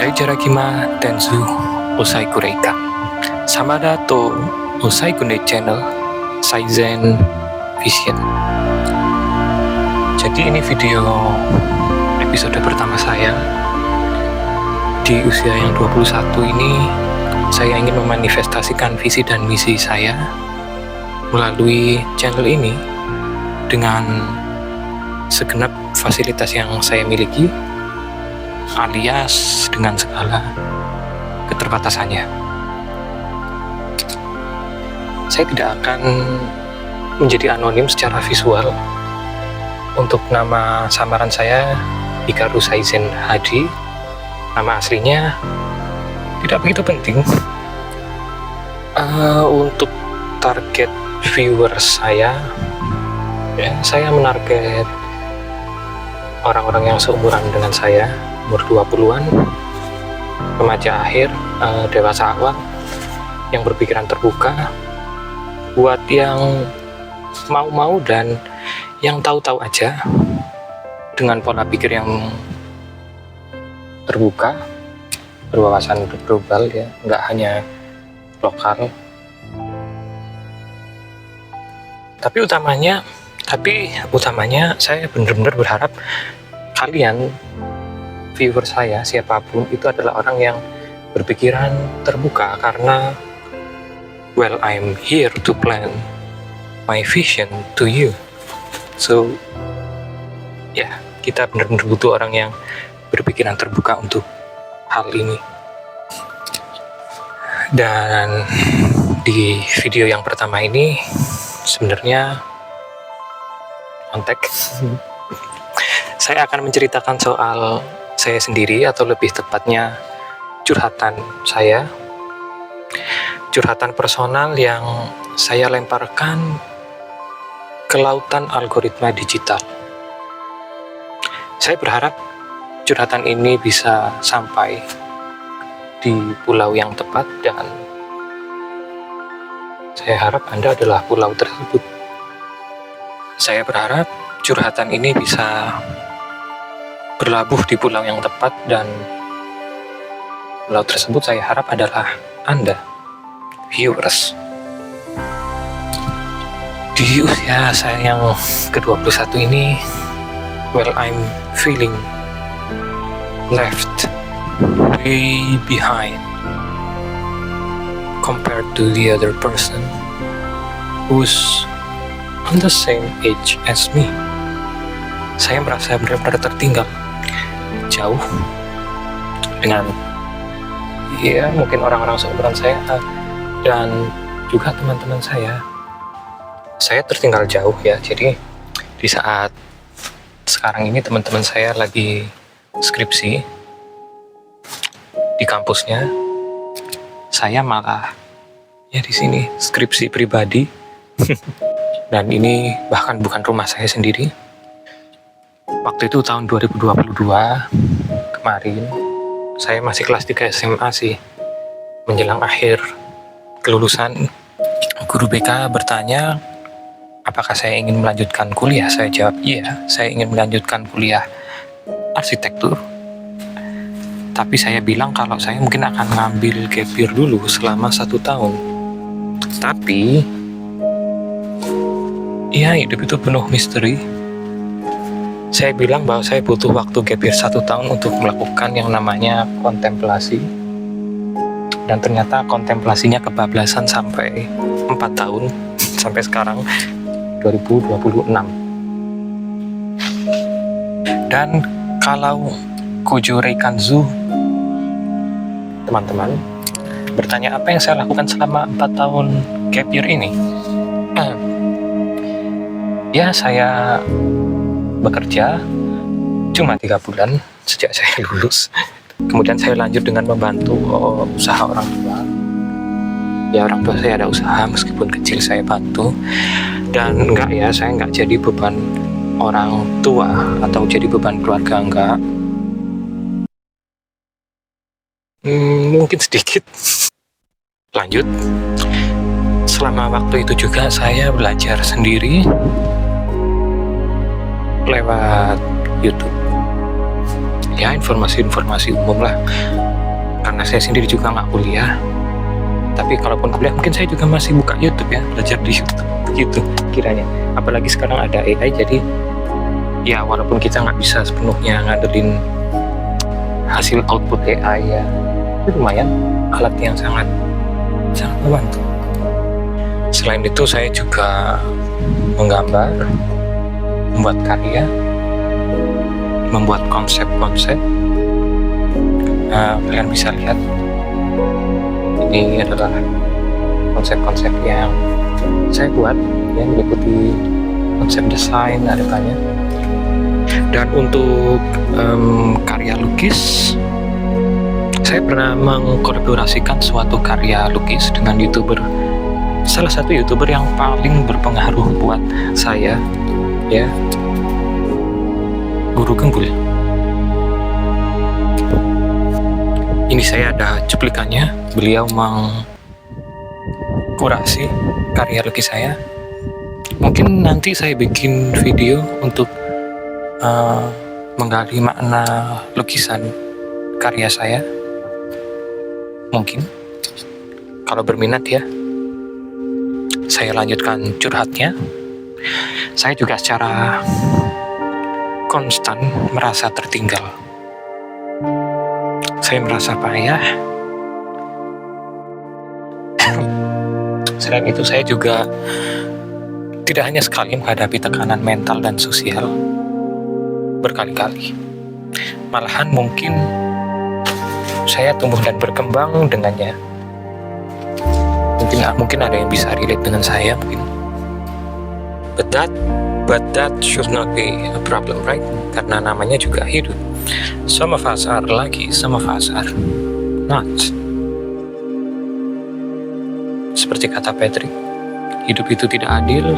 Daijarakima Tenzu Usai Kureika. Samada to Usai Kunde Channel Saizen Vision. Jadi ini video episode pertama saya. Di usia yang 21 ini, saya ingin memanifestasikan visi dan misi saya melalui channel ini dengan segenap fasilitas yang saya miliki, alias dengan segala keterbatasannya. Saya tidak akan menjadi anonim secara visual. Untuk nama samaran saya Hikaru Saizen Hadi. Nama aslinya tidak begitu penting. Untuk target viewers saya menarget orang-orang yang seumuran dengan saya, umur 20-an, remaja akhir, dewasa awal, yang berpikiran terbuka, buat yang mau-mau dan yang tahu-tahu aja, dengan pola pikir yang terbuka, berwawasan global ya, nggak hanya lokal. Tapi utamanya saya benar-benar berharap kalian, viewer saya, siapapun itu adalah orang yang berpikiran terbuka, karena well, I'm here to plan my vision to you. So ya, kita benar-benar butuh orang yang berpikiran terbuka untuk hal ini. Dan di video yang pertama ini sebenarnya konteks saya akan menceritakan soal saya sendiri, atau lebih tepatnya curhatan saya, curhatan personal yang saya lemparkan ke lautan algoritma digital. Saya berharap curhatan ini bisa sampai di pulau yang tepat, dan saya harap Anda adalah pulau tersebut. Saya berharap curhatan ini bisa berlabuh di pulau yang tepat, dan pulau tersebut saya harap adalah Anda, viewers. Di usia saya yang ke-21 ini, well, I'm feeling left way behind compared to the other person who's on the same age as me. Saya merasa benar-benar tertinggal jauh dengan mungkin orang-orang seumuran saya dan juga teman-teman saya. Saya tertinggal jauh ya. Jadi di saat sekarang ini teman-teman saya lagi skripsi di kampusnya, saya malah di sini skripsi pribadi. Dan ini bahkan bukan rumah saya sendiri. Waktu itu tahun 2022 kemarin, saya masih kelas 3 SMA sih, menjelang akhir kelulusan. Guru BK bertanya apakah saya ingin melanjutkan kuliah. Saya jawab iya, saya ingin melanjutkan kuliah arsitektur. Tapi saya bilang kalau saya mungkin akan ngambil gap year dulu selama 1 tahun. Tapi hidup itu penuh misteri. Saya bilang bahwa saya butuh waktu gap year 1 tahun untuk melakukan yang namanya kontemplasi. Dan ternyata kontemplasinya kebablasan sampai 4 tahun, sampai sekarang 2026. Dan kalau Kojo Reikanzu, teman-teman, bertanya apa yang saya lakukan selama 4 tahun gap year ini. Saya bekerja cuma 3 bulan sejak saya lulus. Kemudian saya lanjut dengan membantu usaha orang tua. Orang tua saya ada usaha, meskipun kecil saya bantu. Dan saya nggak jadi beban orang tua atau jadi beban keluarga, enggak. Mungkin sedikit. Lanjut. Selama waktu itu juga saya belajar sendiri lewat YouTube. Ya, informasi-informasi umum lah. karena saya sendiri juga nggak kuliah. Tapi kalaupun kuliah mungkin saya juga masih buka YouTube ya, belajar di YouTube gitu kiranya. Apalagi sekarang ada AI, jadi ya walaupun kita nggak bisa sepenuhnya ngandelin hasil output AI ya, itu lumayan alat yang sangat membantu. Selain itu saya juga menggambar, membuat karya, membuat konsep-konsep. Nah, kalian bisa lihat ini adalah konsep-konsep yang saya buat yang meliputi konsep desain ada banyak. Dan untuk karya lukis, saya pernah mengkolaborasikan suatu karya lukis dengan salah satu YouTuber yang paling berpengaruh buat saya ya, Guru Gembul. Ini saya ada cuplikannya, beliau mengkurasi karya lukis saya. Mungkin nanti saya bikin video untuk menggali makna lukisan karya saya. Mungkin kalau berminat ya. Saya lanjutkan curhatnya. Saya juga secara konstan merasa tertinggal. Saya merasa payah. Selain itu saya juga tidak hanya sekali menghadapi tekanan mental dan sosial, berkali-kali. Malahan mungkin saya tumbuh dan berkembang dengannya. Mungkin ada yang bisa relate dengan saya mungkin. But that should not be a problem, right? Karena namanya juga hidup. Some of us are lucky, some of us are not. Seperti kata Patrick, hidup itu tidak adil,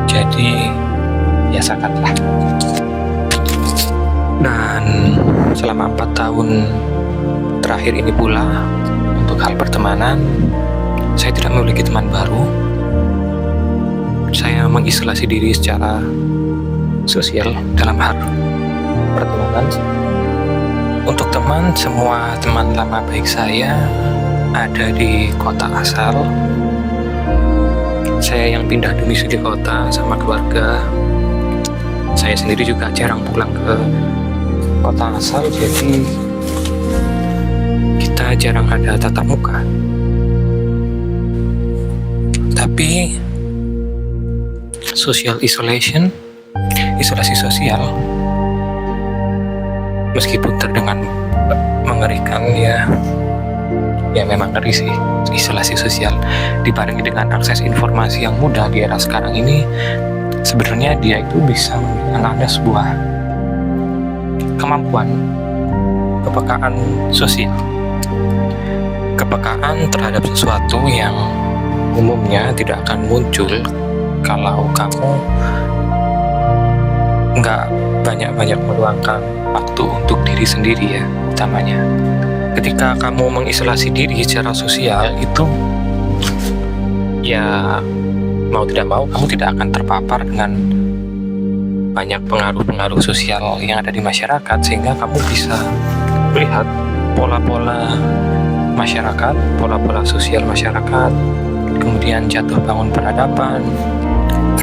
jadi biasakanlah. Dan selama 4 tahun terakhir ini pula, untuk hal pertemanan, saya tidak memiliki teman baru. Saya mengisolasi diri secara sosial dalam hal pertemanan. Untuk teman, semua teman lama baik saya ada di kota asal. Saya yang pindah domisili kota sama keluarga. Saya sendiri juga jarang pulang ke kota asal, jadi kita jarang ada tatap muka. Tapi social isolation, isolasi sosial, meskipun terdengar mengerikan ya memang ngeri sih. Isolasi sosial dibarengi dengan akses informasi yang mudah di era sekarang ini, sebenarnya dia itu bisa memberikan Anda sebuah kemampuan kepekaan sosial, kepekaan terhadap sesuatu yang umumnya tidak akan muncul kalau kamu nggak banyak-banyak meluangkan waktu untuk diri sendiri ya, utamanya. Ketika kamu mengisolasi diri secara sosial itu, ya mau tidak mau kamu tidak akan terpapar dengan banyak pengaruh-pengaruh sosial yang ada di masyarakat, sehingga kamu bisa melihat pola-pola masyarakat, pola-pola sosial masyarakat, kemudian jatuh bangun peradaban,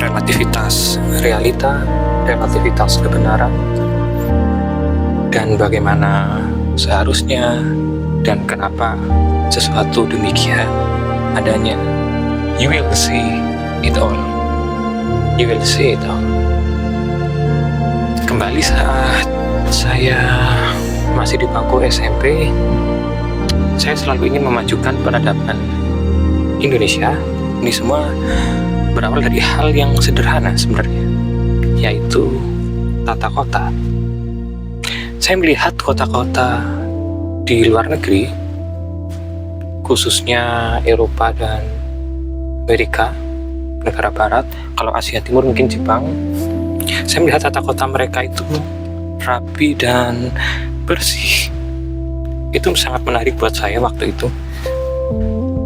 relativitas realita, relativitas kebenaran, dan bagaimana seharusnya dan kenapa sesuatu demikian adanya. You will see it all. You will see it all. Kembali saat saya masih di bangku SMP, saya selalu ingin memajukan peradaban Indonesia. Ini semua berawal dari hal yang sederhana sebenarnya, yaitu tata kota. Saya melihat kota-kota di luar negeri, khususnya Eropa dan Amerika, negara barat. Kalau Asia Timur mungkin Jepang. Saya melihat tata kota mereka itu rapi dan bersih. Itu sangat menarik buat saya waktu itu.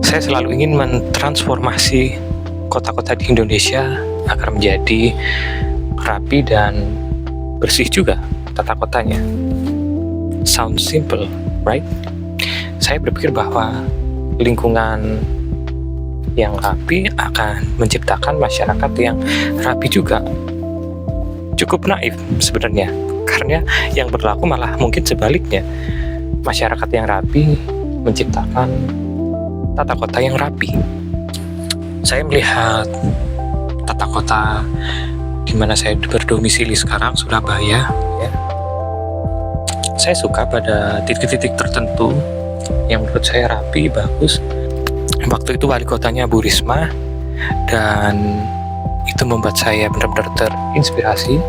Saya selalu ingin mentransformasi kota-kota di Indonesia agar menjadi rapi dan bersih juga tata kotanya. Sound simple, right? Saya berpikir bahwa lingkungan yang rapi akan menciptakan masyarakat yang rapi juga. Cukup naif sebenarnya, karena yang berlaku malah mungkin sebaliknya. Masyarakat yang rapi menciptakan tata kota yang rapi. Saya melihat tata kota di mana saya berdomisili sekarang, Surabaya, ya. Saya suka pada titik-titik tertentu yang menurut saya rapi, bagus. Waktu itu wali kotanya Bu Risma, dan itu membuat saya benar-benar terinspirasi.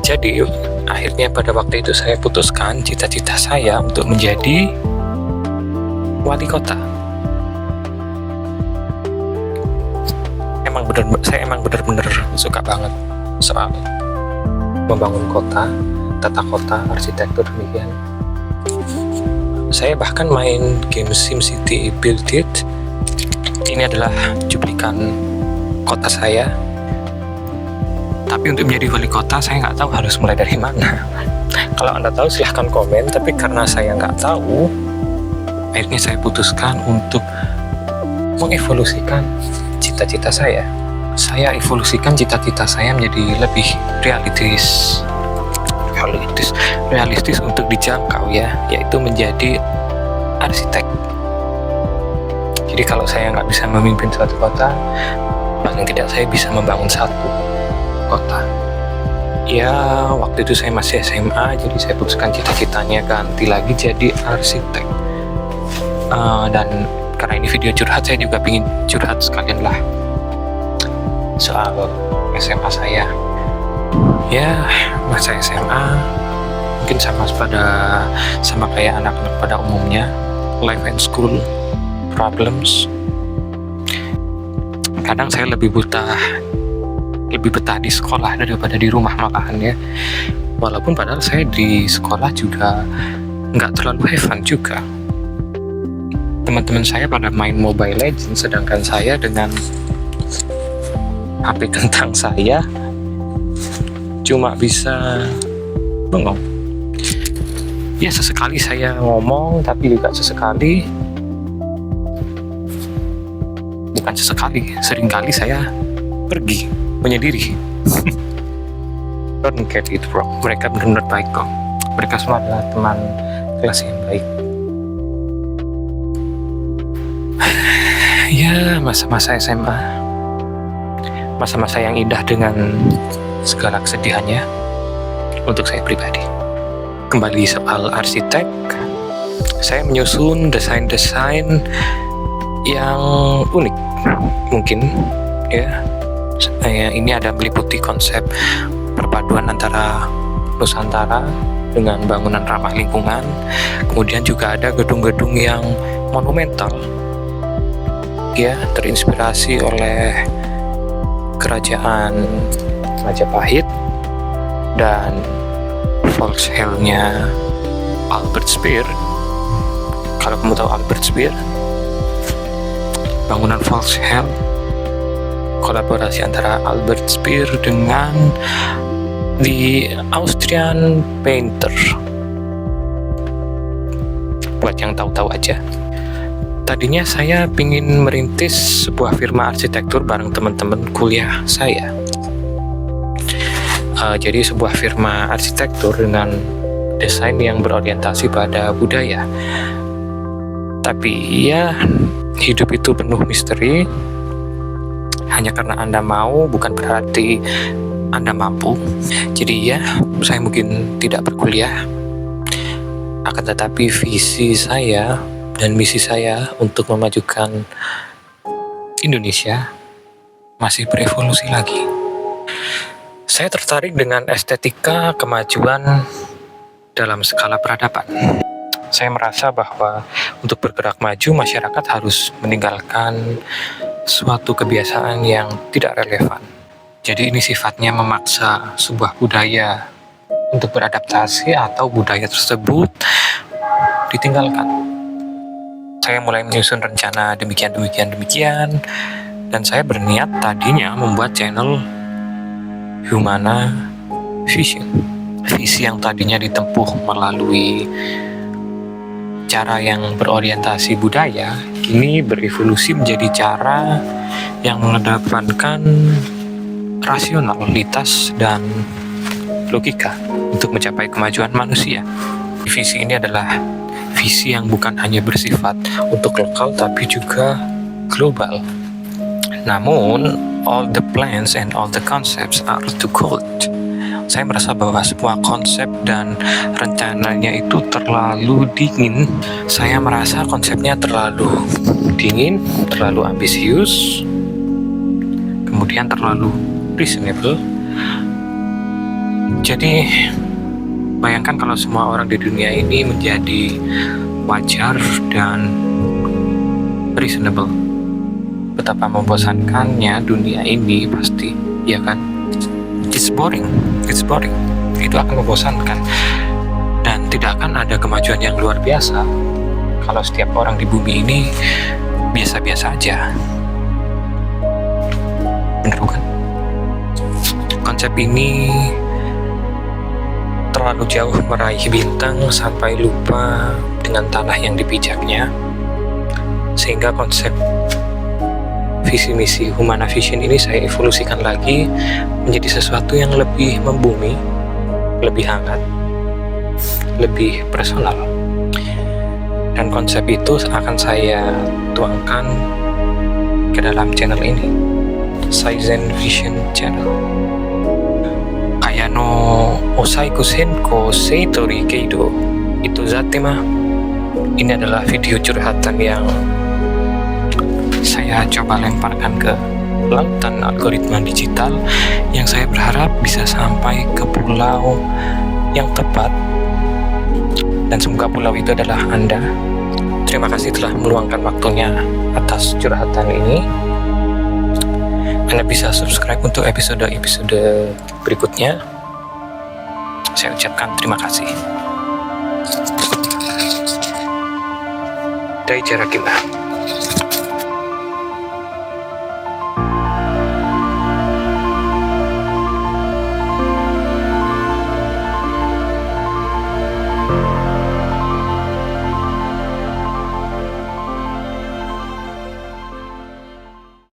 Jadi akhirnya pada waktu itu saya putuskan cita-cita saya untuk menjadi wali kota. Saya emang benar-benar suka banget soal membangun kota, tata kota, arsitektur demikian. Saya bahkan main game SimCity Build It. Ini adalah cuplikan kota saya. Tapi untuk menjadi wali kota saya nggak tahu harus mulai dari mana. Kalau Anda tahu silahkan komen, tapi karena saya nggak tahu, akhirnya saya putuskan untuk mengevolusikan cita-cita saya. Saya evolusikan cita-cita saya menjadi lebih realistis untuk dijangkau, ya, yaitu menjadi arsitek. Jadi kalau saya nggak bisa memimpin suatu kota, paling tidak saya bisa membangun satu kota. Ya, waktu itu saya masih SMA, jadi saya putuskan cita-citanya ganti lagi jadi arsitek. Dan karena ini video curhat, saya juga ingin curhat sekalian lah soal SMA saya. Ya, masa SMA mungkin sama kayak anak-anak pada umumnya, life and school problems. Kadang saya lebih betah di sekolah daripada di rumah malahan, ya. Walaupun padahal saya di sekolah juga nggak terlalu have fun juga. Teman-teman saya pada main Mobile Legends, sedangkan saya dengan HP kentang saya cuma bisa bengong. Ya, sesekali saya ngomong, tapi juga seringkali saya pergi menyendiri. Don't get it wrong, mereka benar-benar baik kok. Mereka semua adalah teman kelas yang baik. Ya, masa-masa SMA, masa-masa yang indah dengan segala kesedihannya untuk saya pribadi. Kembali soal arsitek, saya menyusun desain-desain yang unik mungkin, ya. Ini ada meliputi konsep perpaduan antara Nusantara dengan bangunan ramah lingkungan. Kemudian juga ada gedung-gedung yang monumental, ya, terinspirasi oleh kerajaan Majapahit dan Volkswagen-nya Albert Speer. Kalau kamu tahu Albert Speer, bangunan Volkswagen, kolaborasi antara Albert Speer dengan the Austrian painter. Buat yang tahu-tahu aja. Tadinya saya ingin merintis sebuah firma arsitektur bareng teman-teman kuliah saya. Jadi sebuah firma arsitektur dengan desain yang berorientasi pada budaya. Tapi ya, hidup itu penuh misteri. Hanya karena Anda mau bukan berarti Anda mampu. Jadi ya, saya mungkin tidak berkuliah. Akan tetapi visi saya dan misi saya untuk memajukan Indonesia masih berevolusi lagi. Saya tertarik dengan estetika kemajuan dalam skala peradaban. Saya merasa bahwa untuk bergerak maju, masyarakat harus meninggalkan suatu kebiasaan yang tidak relevan. Jadi ini sifatnya memaksa sebuah budaya untuk beradaptasi atau budaya tersebut ditinggalkan. Saya mulai menyusun rencana demikian, dan saya berniat tadinya membuat channel Humana Vision. Visi yang tadinya ditempuh melalui cara yang berorientasi budaya kini berevolusi menjadi cara yang mengedepankan rasionalitas dan logika untuk mencapai kemajuan manusia. Visi ini adalah visi yang bukan hanya bersifat untuk lokal tapi juga global. Namun, all the plans and all the concepts are too cold. Saya merasa bahwa semua konsep dan rencananya itu terlalu dingin. Saya merasa konsepnya terlalu dingin, terlalu ambisius, kemudian terlalu reasonable. Jadi, bayangkan kalau semua orang di dunia ini menjadi wajar dan reasonable. Betapa membosankannya dunia ini pasti, ya kan? It's boring. Itu akan membosankan dan tidak akan ada kemajuan yang luar biasa kalau setiap orang di bumi ini biasa-biasa aja. Bener bukan? Konsep ini terlalu jauh meraih bintang sampai lupa dengan tanah yang dipijaknya, sehingga konsep visi misi Humana Vision ini saya evolusikan lagi menjadi sesuatu yang lebih membumi, lebih hangat, lebih personal. Dan konsep itu akan saya tuangkan ke dalam channel ini, Saizen Vision Channel. Kaya no osai kusenko seitori keido itu zatema. Ini adalah video curhatan yang saya coba lemparkan ke lautan algoritma digital yang saya berharap bisa sampai ke pulau yang tepat, dan semoga pulau itu adalah Anda. Terima kasih telah meluangkan waktunya atas curhatan ini. Anda bisa subscribe untuk episode-episode berikutnya. Saya ucapkan terima kasih. Dai Jarakimah.